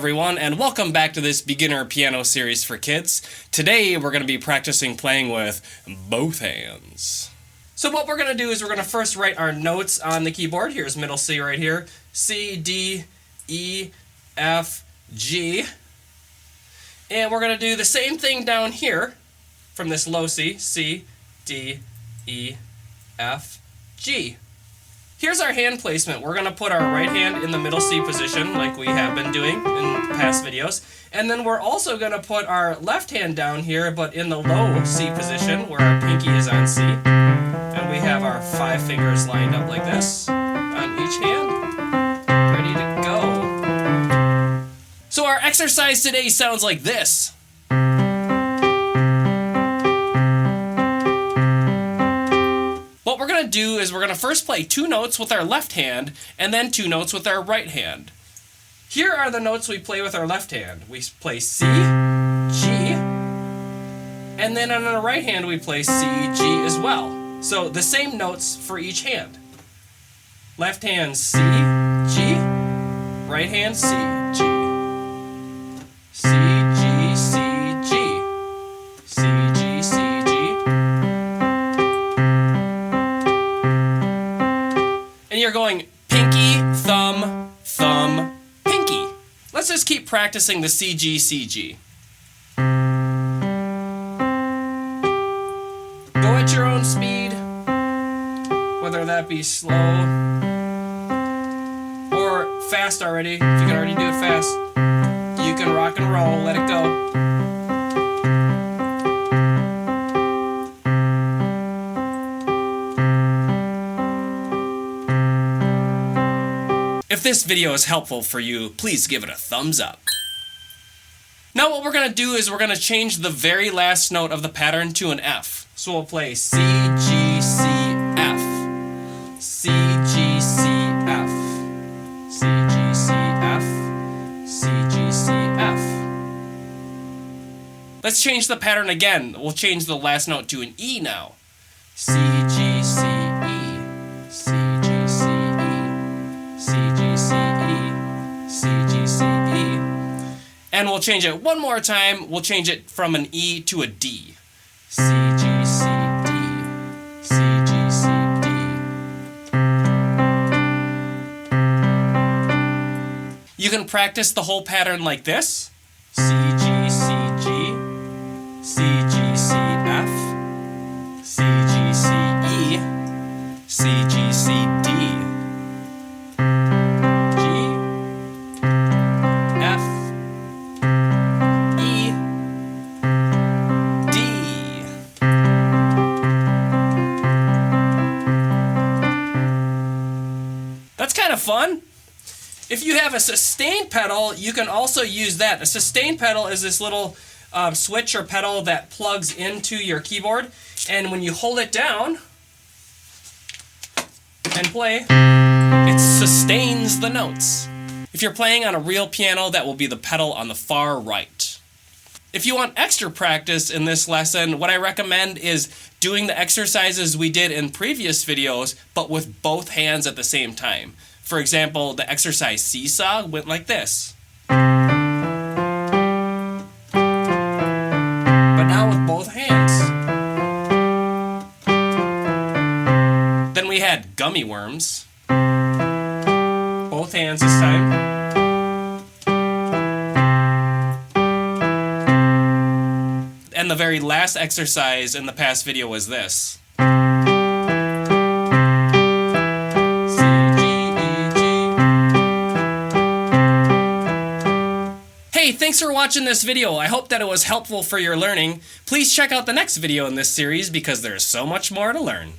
everyone, and welcome back to this beginner piano series for kids. Today we're going to be practicing playing with both hands. So what we're going to do is we're going to first write our notes on the keyboard. Here's middle C right here. C, D, E, F, G. And we're going to do the same thing down here from this low C. C, D, E, F, G. Here's our hand placement. We're going to put our right hand in the middle C position like we have been doing in past videos. And then we're also going to put our left hand down here, but in the low C position where our pinky is on C. And we have our 5 fingers lined up like this on each hand. Ready to go. So our exercise today sounds like this. What we're going to do is we're going to first play 2 notes with our left hand and then 2 notes with our right hand. Here are the notes we play with our left hand. We play C, G, and then on our right hand we play C, G as well. So the same notes for each hand. Left hand C, G, right hand C, G. C, G, C, G. C, G, C, G. And you're going pinky, thumb, thumb, pinky. Let's just keep practicing the C, G, C, G. Go at your own speed, whether that be slow or fast already. If you can already do it fast, you can rock and roll, let it go. If this video is helpful for you, please give it a thumbs up. Now what we're going to do is we're going to change the very last note of the pattern to an F. So we'll play C, G, C, F. C, G, C, F. C, G, C, F. C, G, C, F. Let's change the pattern again. We'll change the last note to an E now. C, G, C, E. C, G, C, E. C, G, C, E. C, G, C, E. And we'll change it one more time. We'll change it from an E to a D. C, G, C, D. C, G, C, D. You can practice the whole pattern like this. C, G, C, G. C, G, C, F. C, G, C, E. C, G, C, D. Kind of fun. If you have a sustain pedal, you can also use that. A sustain pedal is this little switch or pedal that plugs into your keyboard, and when you hold it down and play, it sustains the notes. If you're playing on a real piano, that will be the pedal on the far right. If you want extra practice in this lesson, what I recommend is doing the exercises we did in previous videos, but with both hands at the same time. For example, the exercise Seesaw went like this. But now with both hands. Then we had Gummy Worms. Both hands this time. And the very last exercise in the past video was this. Hey, thanks for watching this video. I hope that it was helpful for your learning. Please check out the next video in this series because there's so much more to learn.